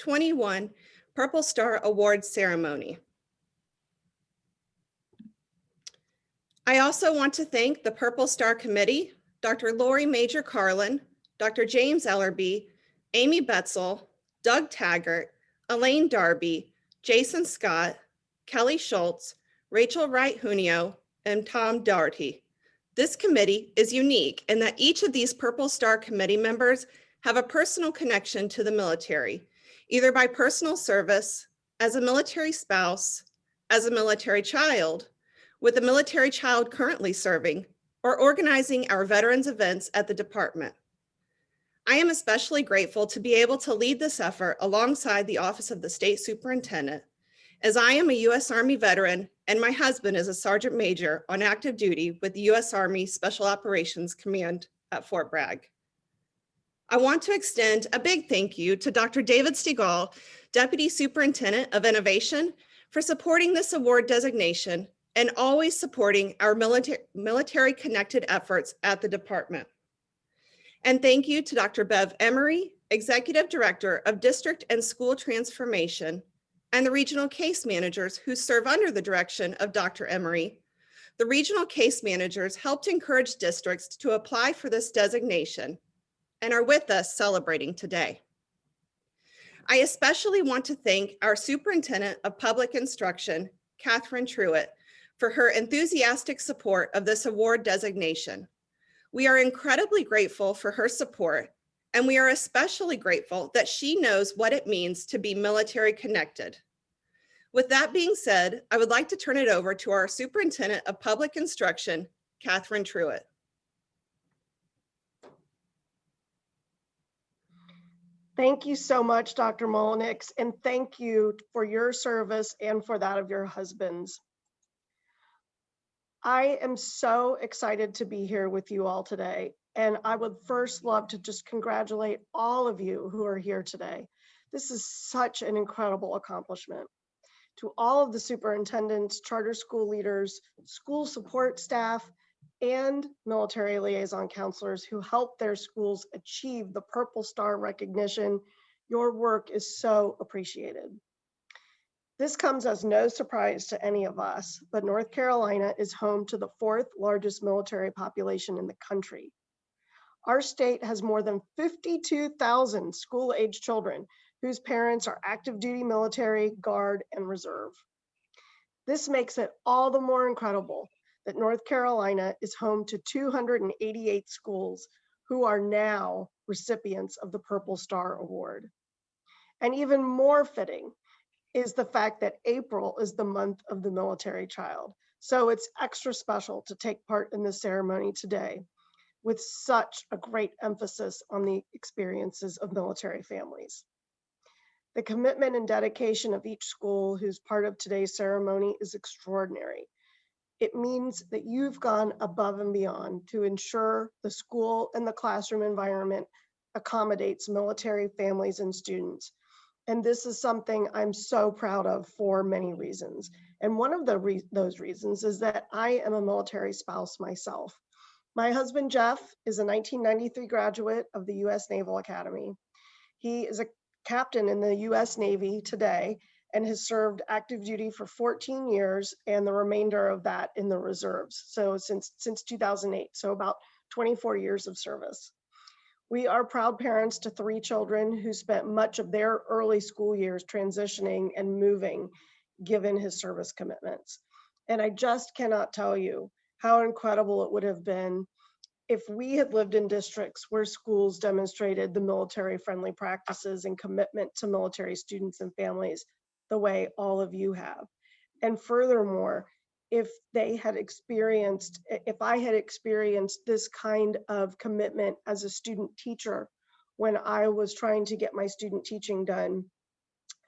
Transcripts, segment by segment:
2021 Purple Star Award ceremony. I also want to thank the Purple Star Committee, Dr. Lori Major Carlin, Dr. James Ellerby, Amy Betzel, Doug Taggart, Elaine Darby, Jason Scott, Kelly Schultz, Rachel Wright-Junio, and Tom Doherty. This committee is unique in that each of these Purple Star Committee members have a personal connection to the military, either by personal service, as a military spouse, as a military child, with a military child currently serving, or organizing our veterans events at the department. I am especially grateful to be able to lead this effort alongside the Office of the State Superintendent, as I am a U.S. Army veteran and my husband is a Sergeant Major on active duty with the U.S. Army Special Operations Command at Fort Bragg. I want to extend a big thank you to Dr. David Stegall, Deputy Superintendent of Innovation, for supporting this award designation and always supporting our military-connected efforts at the department. And thank you to Dr. Bev Emery, Executive Director of District and School Transformation, and the regional case managers who serve under the direction of Dr. Emery. The regional case managers helped encourage districts to apply for this designation and are with us celebrating today. I especially want to thank our Superintendent of Public Instruction, Catherine Truitt, for her enthusiastic support of this award designation. We are incredibly grateful for her support, and we are especially grateful that she knows what it means to be military connected. With that being said, I would like to turn it over to our Superintendent of Public Instruction, Catherine Truitt. Thank you so much, Dr. Mullenix, and thank you for your service and for that of your husbands. I am so excited to be here with you all today, and I would first love to just congratulate all of you who are here today. This is such an incredible accomplishment. To all of the superintendents, charter school leaders, school support staff, and military liaison counselors who help their schools achieve the Purple Star recognition, your work is so appreciated. This comes as no surprise to any of us, but North Carolina is home to the 4th largest military population in the country. Our state has more than 52,000 school-age children whose parents are active duty military, guard, and reserve. This makes it all the more incredible that North Carolina is home to 288 schools who are now recipients of the Purple Star Award. And even more fitting is the fact that April is the month of the military child. So it's extra special to take part in this ceremony today with such a great emphasis on the experiences of military families. The commitment and dedication of each school who's part of today's ceremony is extraordinary. It means that you've gone above and beyond to ensure the school and the classroom environment accommodates military families and students. And this is something I'm so proud of for many reasons. And one of those reasons is that I am a military spouse myself. My husband, Jeff, is a 1993 graduate of the U.S. Naval Academy. He is a captain in the U.S. Navy today and has served active duty for 14 years and the remainder of that in the reserves. So since 2008, so about 24 years of service. We are proud parents to 3 children who spent much of their early school years transitioning and moving, given his service commitments. And I just cannot tell you how incredible it would have been if we had lived in districts where schools demonstrated the military-friendly practices and commitment to military students and families the way all of you have. And furthermore, if I had experienced this kind of commitment as a student teacher when I was trying to get my student teaching done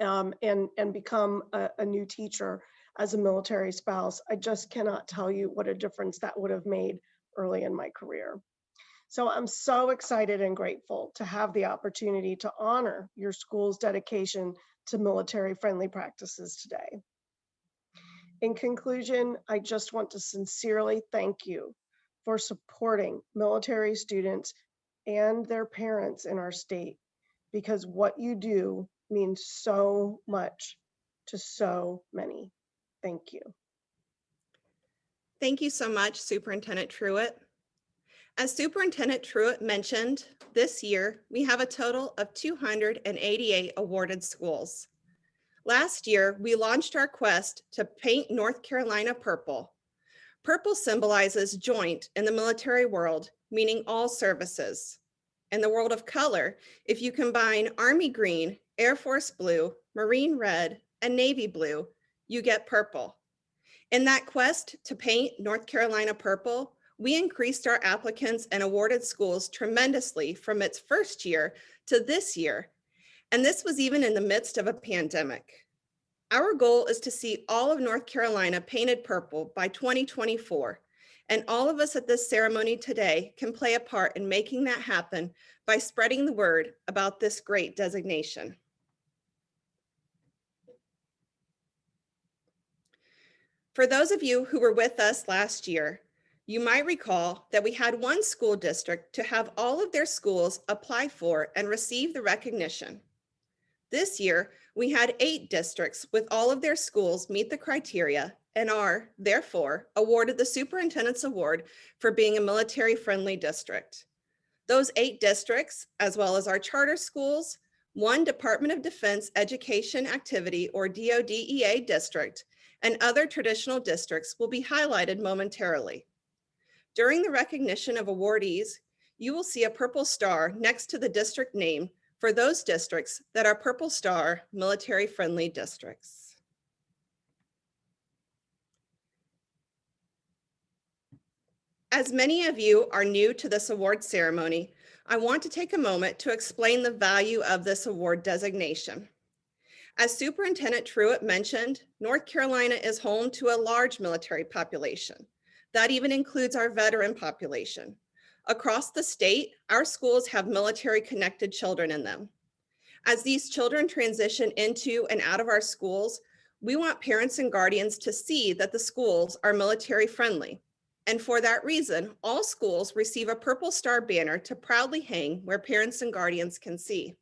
and become a new teacher as a military spouse, I just cannot tell you what a difference that would have made early in my career. So I'm so excited and grateful to have the opportunity to honor your school's dedication to military-friendly practices today. In conclusion, I just want to sincerely thank you for supporting military students and their parents in our state, because what you do means so much to so many. Thank you. Thank you so much, Superintendent Truitt. As Superintendent Truitt mentioned, this year we have a total of 288 awarded schools. Last year, we launched our quest to paint North Carolina purple. Purple symbolizes joint in the military world, meaning all services. In the world of color, if you combine Army green, Air Force blue, Marine red, and Navy blue, you get purple. In that quest to paint North Carolina purple, we increased our applicants and awarded schools tremendously from its first year to this year. And this was even in the midst of a pandemic. Our goal is to see all of North Carolina painted purple by 2024. And all of us at this ceremony today can play a part in making that happen by spreading the word about this great designation. For those of you who were with us last year, you might recall that we had one school district to have all of their schools apply for and receive the recognition. This year, we had 8 districts with all of their schools meet the criteria and are, therefore, awarded the Superintendent's Award for being a military-friendly district. Those 8 districts, as well as our charter schools, one Department of Defense Education Activity or DODEA district, and other traditional districts will be highlighted momentarily. During the recognition of awardees, you will see a purple star next to the district name for those districts that are Purple Star military-friendly districts. As many of you are new to this award ceremony, I want to take a moment to explain the value of this award designation. As Superintendent Truitt mentioned, North Carolina is home to a large military population. That even includes our veteran population. Across the state, our schools have military-connected children in them. As these children transition into and out of our schools, we want parents and guardians to see that the schools are military-friendly. And for that reason, all schools receive a Purple Star banner to proudly hang where parents and guardians can see.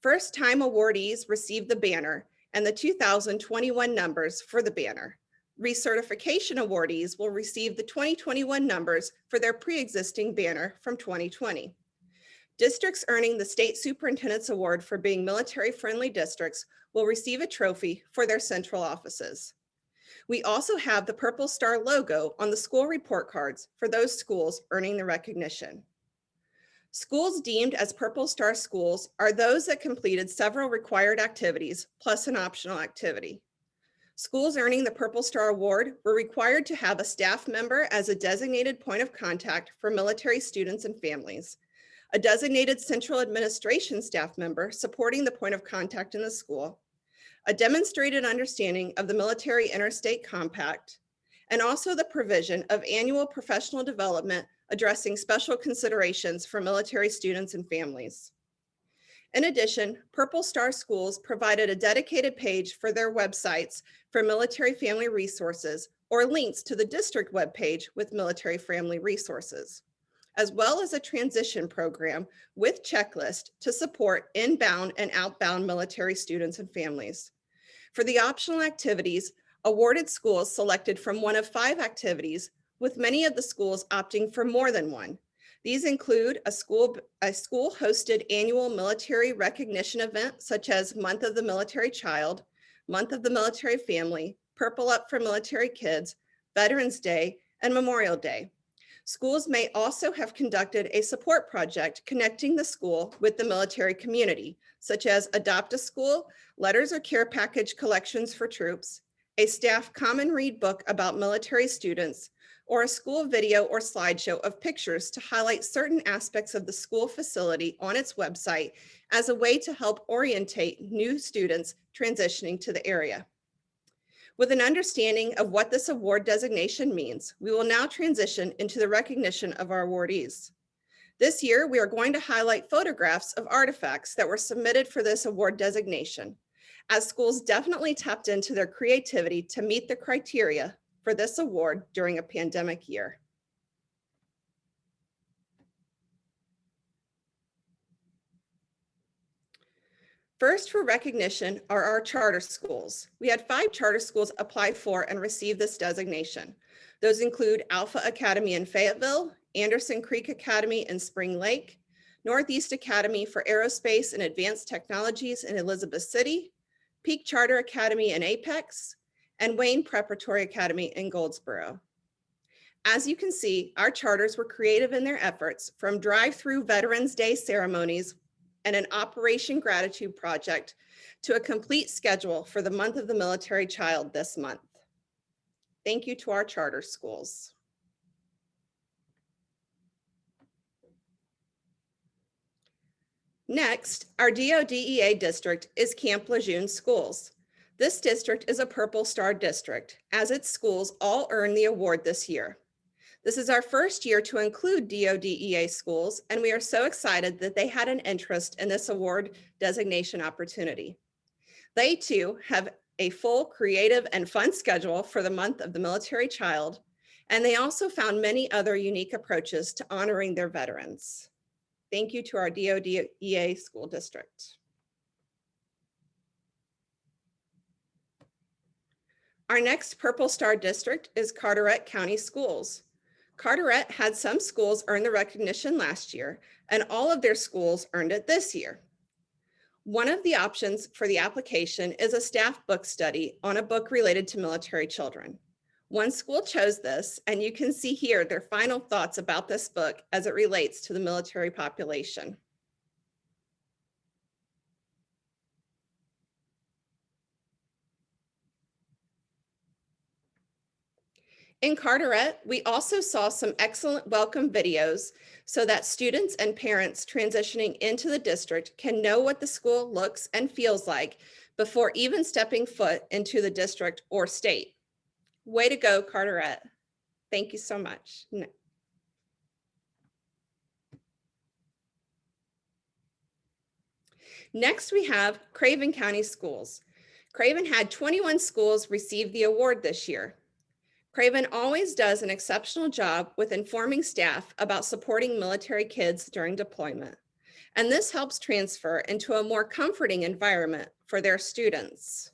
First-time awardees receive the banner and the 2021 numbers for the banner. Recertification awardees will receive the 2021 numbers for their pre-existing banner from 2020. Districts earning the State Superintendent's Award for being military-friendly districts will receive a trophy for their central offices. We also have the Purple Star logo on the school report cards for those schools earning the recognition. Schools deemed as Purple Star schools are those that completed several required activities plus an optional activity. Schools earning the Purple Star Award were required to have a staff member as a designated point of contact for military students and families, a designated central administration staff member supporting the point of contact in the school, a demonstrated understanding of the Military Interstate Compact, and also the provision of annual professional development addressing special considerations for military students and families. In addition, Purple Star schools provided a dedicated page for their websites for military family resources or links to the district webpage with military family resources, as well as a transition program with checklist to support inbound and outbound military students and families. For the optional activities, awarded schools selected from one of 5 activities, with many of the schools opting for more than one. These include a school-hosted annual military recognition event, such as Month of the Military Child, Month of the Military Family, Purple Up for Military Kids, Veterans Day, and Memorial Day. Schools may also have conducted a support project connecting the school with the military community, such as Adopt a School, Letters or Care Package Collections for Troops, a staff common read book about military students, or a school video or slideshow of pictures to highlight certain aspects of the school facility on its website as a way to help orientate new students transitioning to the area. With an understanding of what this award designation means, we will now transition into the recognition of our awardees. This year, we are going to highlight photographs of artifacts that were submitted for this award designation, as schools definitely tapped into their creativity to meet the criteria for this award during a pandemic year. First for recognition are our charter schools. We had 5 charter schools apply for and receive this designation. Those include Alpha Academy in Fayetteville, Anderson Creek Academy in Spring Lake, Northeast Academy for Aerospace and Advanced Technologies in Elizabeth City, Peak Charter Academy in Apex, and Wayne Preparatory Academy in Goldsboro. As you can see, our charters were creative in their efforts, from drive-through Veterans Day ceremonies and an Operation Gratitude project to a complete schedule for the month of the military child this month. Thank you to our charter schools. Next, our DODEA district is Camp Lejeune Schools. This district is a Purple Star district, as its schools all earned the award this year. This is our first year to include DODEA schools, and we are so excited that they had an interest in this award designation opportunity. They too have a full creative and fun schedule for the month of the military child, and they also found many other unique approaches to honoring their veterans. Thank you to our DODEA school district. Our next Purple Star district is Carteret County Schools. Carteret had some schools earn the recognition last year, and all of their schools earned it this year. One of the options for the application is a staff book study on a book related to military children. One school chose this, and you can see here their final thoughts about this book as it relates to the military population. In Carteret, we also saw some excellent welcome videos so that students and parents transitioning into the district can know what the school looks and feels like before even stepping foot into the district or state. Way to go, Carteret. Thank you so much. Next, we have Craven County Schools. Craven had 21 schools receive the award this year. Craven always does an exceptional job with informing staff about supporting military kids during deployment, and this helps transfer into a more comforting environment for their students.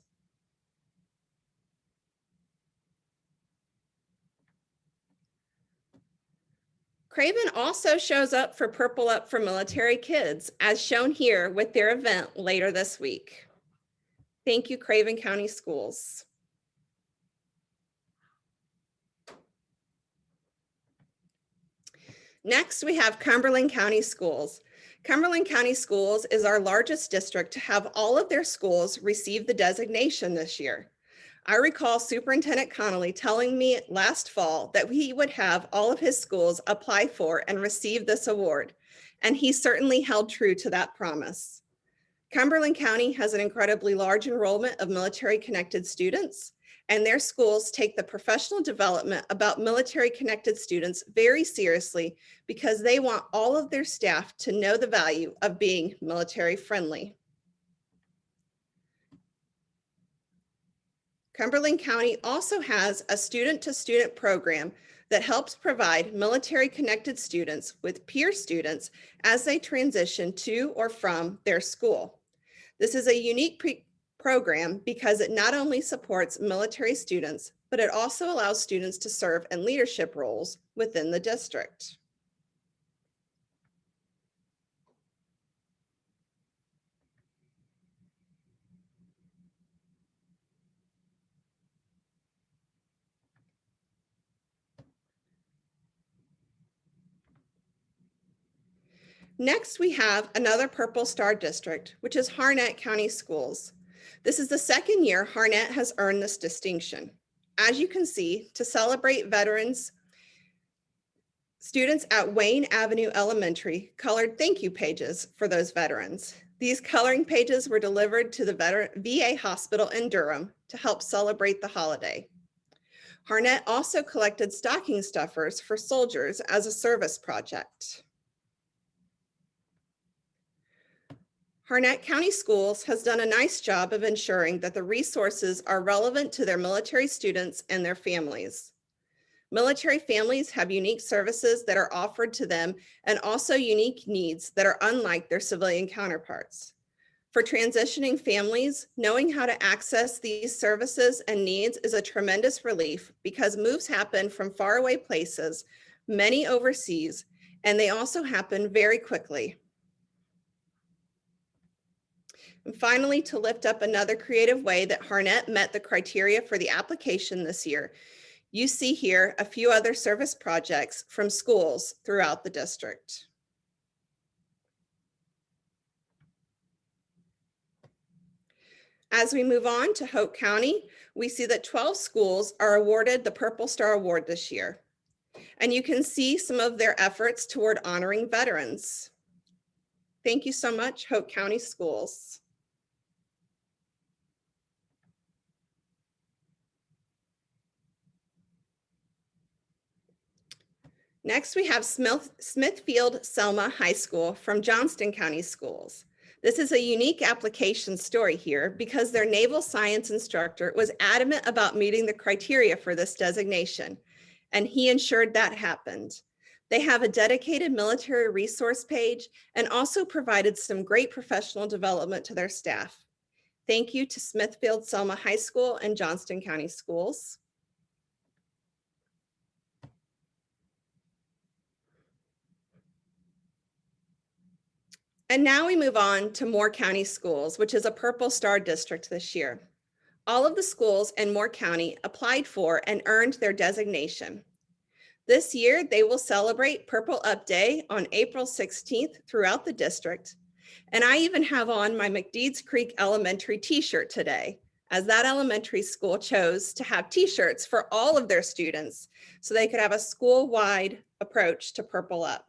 Craven also shows up for Purple Up for Military Kids, as shown here with their event later this week. Thank you, Craven County Schools. Next, we have Cumberland County Schools. Cumberland County Schools is our largest district to have all of their schools receive the designation this year. I recall Superintendent Connolly telling me last fall that he would have all of his schools apply for and receive this award, and he certainly held true to that promise. Cumberland County has an incredibly large enrollment of military-connected students, and their schools take the professional development about military-connected students very seriously because they want all of their staff to know the value of being military-friendly. Cumberland County also has a student-to-student program that helps provide military-connected students with peer students as they transition to or from their school. This is a unique program because it not only supports military students, but it also allows students to serve in leadership roles within the district. Next, we have another Purple Star district, which is Harnett County Schools. This is the second year Harnett has earned this distinction. As you can see, to celebrate veterans, students at Wayne Avenue Elementary colored thank you pages for those veterans. These coloring pages were delivered to the VA hospital in Durham to help celebrate the holiday. Harnett also collected stocking stuffers for soldiers as a service project. Harnett County Schools has done a nice job of ensuring that the resources are relevant to their military students and their families. Military families have unique services that are offered to them and also unique needs that are unlike their civilian counterparts. For transitioning families, knowing how to access these services and needs is a tremendous relief because moves happen from faraway places, many overseas, and they also happen very quickly. And finally, to lift up another creative way that Harnett met the criteria for the application this year, you see here a few other service projects from schools throughout the district. As we move on to Polk County, we see that 12 schools are awarded the Purple Star Award this year. And you can see some of their efforts toward honoring veterans. Thank you so much, Polk County Schools. Next, we have Smithfield Selma High School from Johnston County Schools. This is a unique application story here because their naval science instructor was adamant about meeting the criteria for this designation, and he ensured that happened. They have a dedicated military resource page and also provided some great professional development to their staff. Thank you to Smithfield Selma High School and Johnston County Schools. And now we move on to Moore County Schools, which is a Purple Star district this year. All of the schools in Moore County applied for and earned their designation. This year, they will celebrate Purple Up Day on April 16th throughout the district. And I even have on my McDeeds Creek Elementary t-shirt today, as that elementary school chose to have t-shirts for all of their students so they could have a school-wide approach to Purple Up.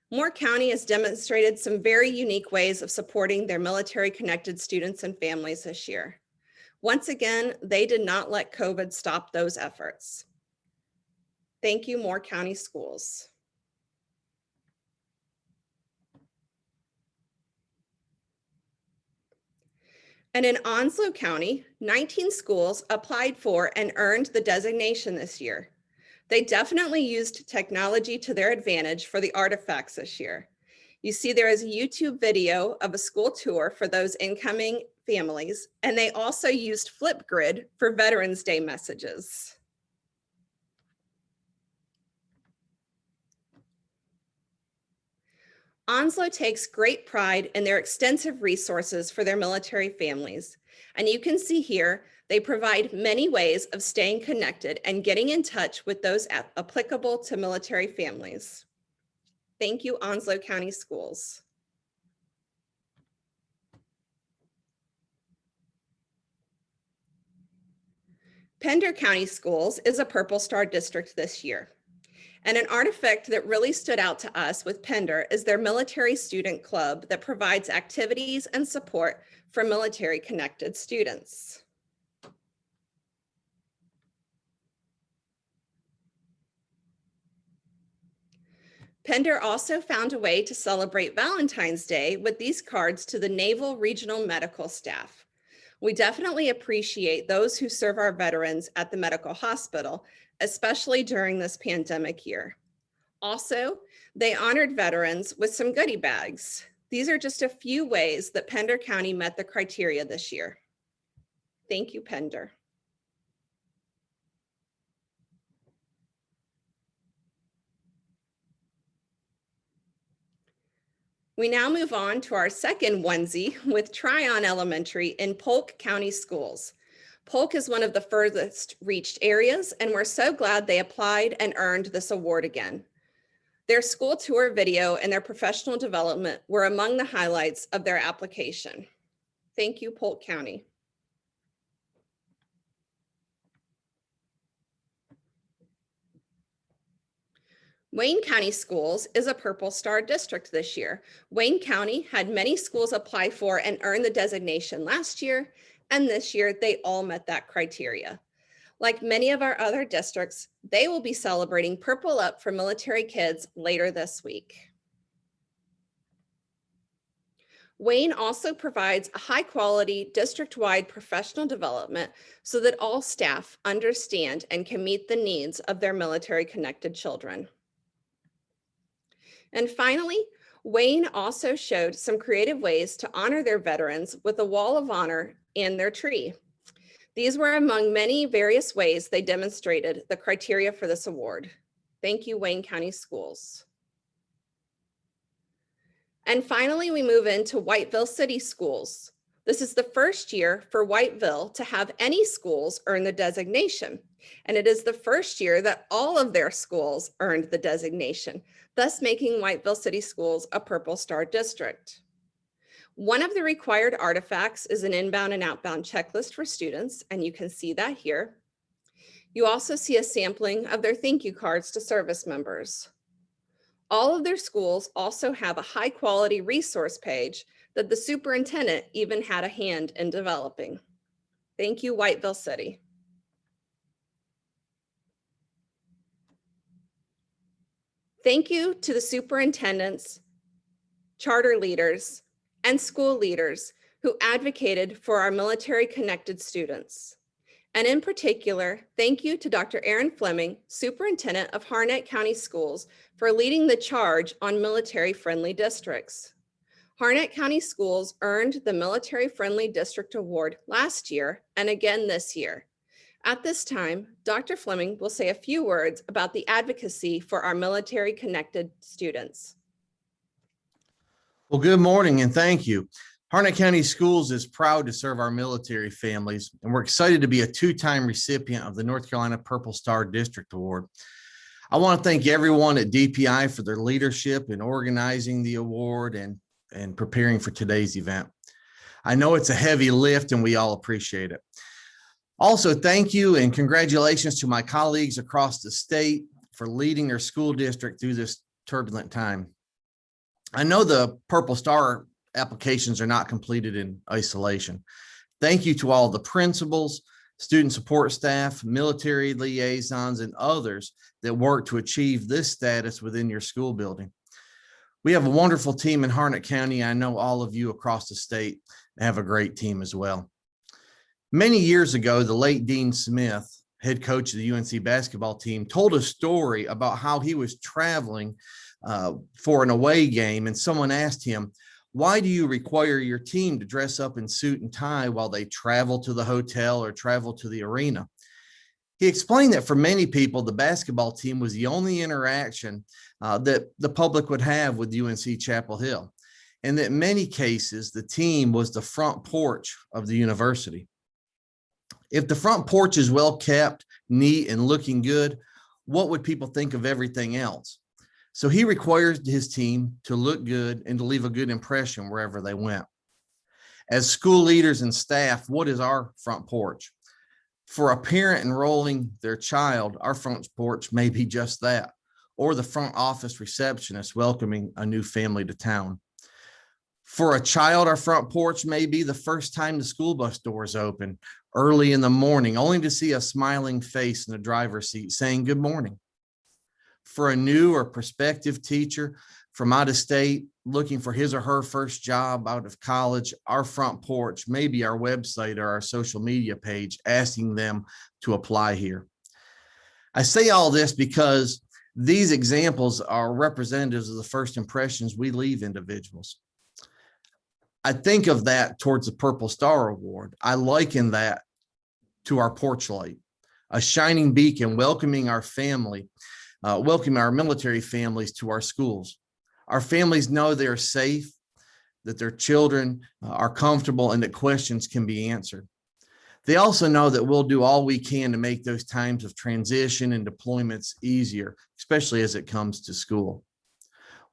Moore County has demonstrated some very unique ways of supporting their military-connected students and families this year. Once again, they did not let COVID stop those efforts. Thank you, Moore County Schools. And in Onslow County, 19 schools applied for and earned the designation this year. They definitely used technology to their advantage for the artifacts this year. You see there is a YouTube video of a school tour for those incoming families, and they also used Flipgrid for Veterans Day messages. Onslow takes great pride in their extensive resources for their military families. And you can see here, they provide many ways of staying connected and getting in touch with those applicable to military families. Thank you, Onslow County Schools. Pender County Schools is a Purple Star district this year. And an artifact that really stood out to us with Pender is their military student club that provides activities and support for military connected students. Pender also found a way to celebrate Valentine's Day with these cards to the Naval Regional Medical staff. We definitely appreciate those who serve our veterans at the medical hospital, especially during this pandemic year. Also, they honored veterans with some goodie bags. These are just a few ways that Pender County met the criteria this year. Thank you, Pender. We now move on to our second onesie with Tryon Elementary in Polk County Schools. Polk is one of the furthest reached areas, and we're so glad they applied and earned this award again. Their school tour video and their professional development were among the highlights of their application. Thank you, Polk County. Wayne County Schools is a Purple Star district this year. Wayne County had many schools apply for and earn the designation last year, and this year they all met that criteria. Like many of our other districts, they will be celebrating Purple Up for military kids later this week. Wayne also provides a high-quality district-wide professional development so that all staff understand and can meet the needs of their military-connected children. And finally, Wayne also showed some creative ways to honor their veterans with a wall of honor and their tree. These were among many various ways they demonstrated the criteria for this award. Thank you, Wayne County Schools. And finally, we move into Whiteville City Schools. This is the first year for Whiteville to have any schools earn the designation. And it is the first year that all of their schools earned the designation, thus making Whiteville City Schools a Purple Star district. One of the required artifacts is an inbound and outbound checklist for students, and you can see that here. You also see a sampling of their thank you cards to service members. All of their schools also have a high quality resource page that the superintendent even had a hand in developing. Thank you, Whiteville City. Thank you to the superintendents, charter leaders, and school leaders who advocated for our military connected students. And in particular, thank you to Dr. Aaron Fleming, Superintendent of Harnett County Schools, for leading the charge on military-friendly districts. Harnett County Schools earned the Military Friendly District Award last year and again this year. At this time, Dr. Fleming will say a few words about the advocacy for our military-connected students. Well, good morning and thank you. Harnett County Schools is proud to serve our military families, and we're excited to be a two-time recipient of the North Carolina Purple Star District Award. I want to thank everyone at DPI for their leadership in organizing the award and preparing for today's event. I know it's a heavy lift and we all appreciate it. Also, thank you and congratulations to my colleagues across the state for leading their school district through this turbulent time. I know the Purple Star applications are not completed in isolation. Thank you to all the principals, student support staff, military liaisons, and others that work to achieve this status within your school building. We have a wonderful team in Harnett County. I know all of you across the state have a great team as well. Many years ago, the late Dean Smith, head coach of the UNC basketball team, told a story about how he was traveling for an away game, and someone asked him, "Why do you require your team to dress up in suit and tie while they travel to the hotel or travel to the arena?" He explained that for many people, the basketball team was the only interaction that the public would have with UNC Chapel Hill, and that in many cases, the team was the front porch of the university. If the front porch is well kept, neat, and looking good, what would people think of everything else? So he requires his team to look good and to leave a good impression wherever they went. As school leaders and staff, what is our front porch? For a parent enrolling their child, our front porch may be just that, or the front office receptionist welcoming a new family to town. For a child, our front porch may be the first time the school bus doors open early in the morning, only to see a smiling face in the driver's seat saying good morning. For a new or prospective teacher from out of state looking for his or her first job out of college, our front porch may be our website or our social media page asking them to apply here. I say all this because these examples are representatives of the first impressions we leave individuals. I think of that towards the Purple Star Award. I liken that to our porch light, a shining beacon welcoming our family, welcoming our military families to our schools. Our families know they're safe, that their children are comfortable, and that questions can be answered. They also know that we'll do all we can to make those times of transition and deployments easier, especially as it comes to school.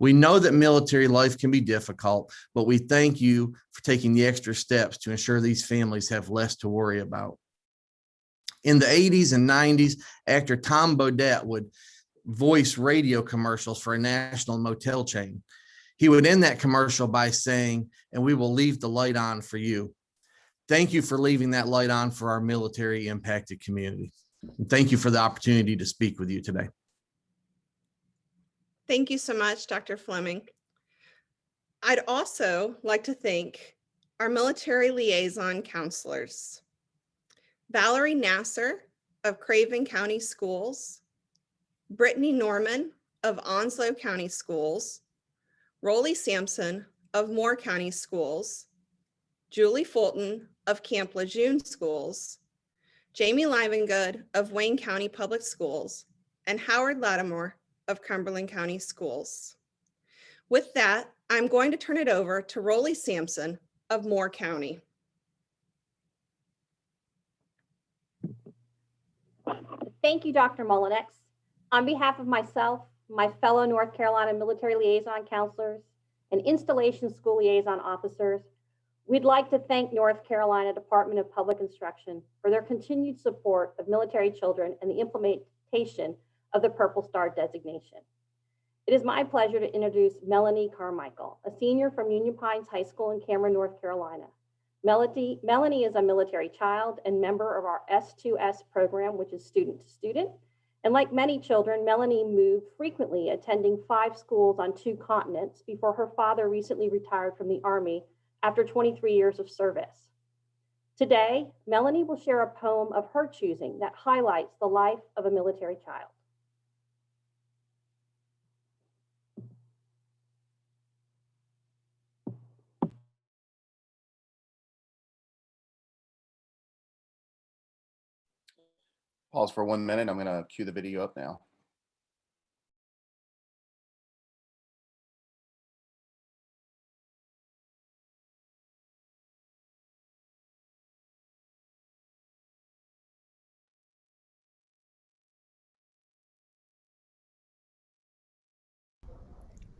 We know that military life can be difficult, but we thank you for taking the extra steps to ensure these families have less to worry about. In the 80s and 90s, actor Tom Bodette would voice radio commercials for a national motel chain. He would end that commercial by saying, "And we will leave the light on for you." Thank you for leaving that light on for our military impacted community. And thank you for the opportunity to speak with you today. Thank you so much, Dr. Fleming. I'd also like to thank our military liaison counselors, Valerie Nasser of Craven County Schools, Brittany Norman of Onslow County Schools, Rolly Sampson of Moore County Schools, Julie Fulton of Camp Lejeune Schools, Jamie Livengood of Wayne County Public Schools, and Howard Lattimore of Cumberland County Schools. With that, I'm going to turn it over to Rolly Sampson of Moore County. Thank you, Dr. Mullinex. On behalf of myself, my fellow North Carolina Military Liaison Counselors, and Installation School Liaison Officers, we'd like to thank North Carolina Department of Public Instruction for their continued support of military children and the implementation of the Purple Star designation. It is my pleasure to introduce Melanie Carmichael, a senior from Union Pines High School in Cameron, North Carolina. Melanie is a military child and member of our S2S program, which is student to student. And like many children, Melanie moved frequently, attending 5 schools on 2 continents before her father recently retired from the Army after 23 years of service. Today, Melanie will share a poem of her choosing that highlights the life of a military child. Pause for 1 minute. I'm going to cue the video up now.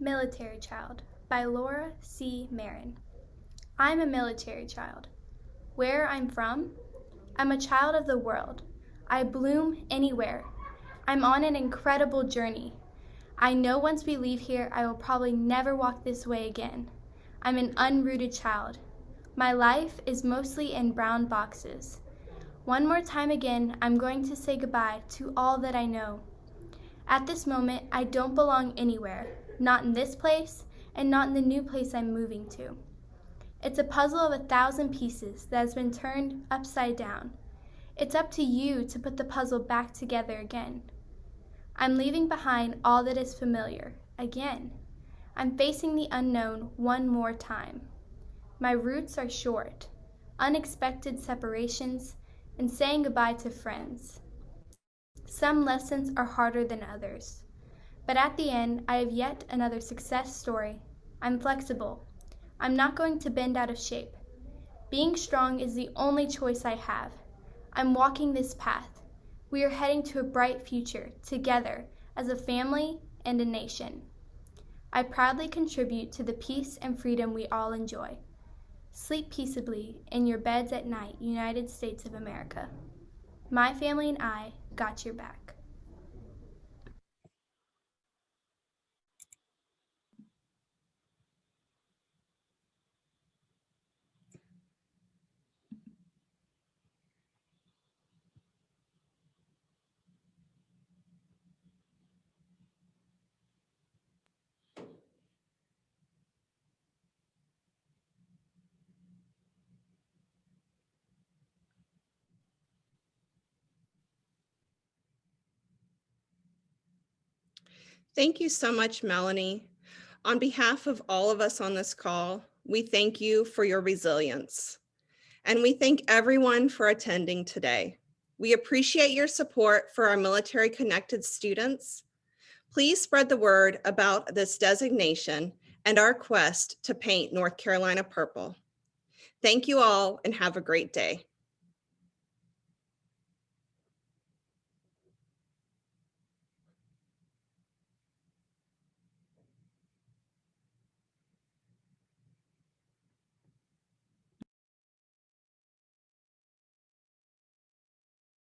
Military Child by Laura C. Marin. I'm a military child. Where I'm from? I'm a child of the world. I bloom anywhere. I'm on an incredible journey. I know once we leave here, I will probably never walk this way again. I'm an unrooted child. My life is mostly in brown boxes. One more time again, I'm going to say goodbye to all that I know. At this moment, I don't belong anywhere, not in this place, and not in the new place I'm moving to. It's a puzzle of 1,000 pieces that has been turned upside down. It's up to you to put the puzzle back together again. I'm leaving behind all that is familiar, again. I'm facing the unknown one more time. My roots are short, unexpected separations, and saying goodbye to friends. Some lessons are harder than others, but at the end, I have yet another success story. I'm flexible. I'm not going to bend out of shape. Being strong is the only choice I have. I'm walking this path. We are heading to a bright future together as a family and a nation. I proudly contribute to the peace and freedom we all enjoy. Sleep peaceably in your beds at night, United States of America. My family and I got your back. Thank you so much, Melanie. On behalf of all of us on this call, we thank you for your resilience. And we thank everyone for attending today. We appreciate your support for our military-connected students. Please spread the word about this designation and our quest to paint North Carolina purple. Thank you all and have a great day.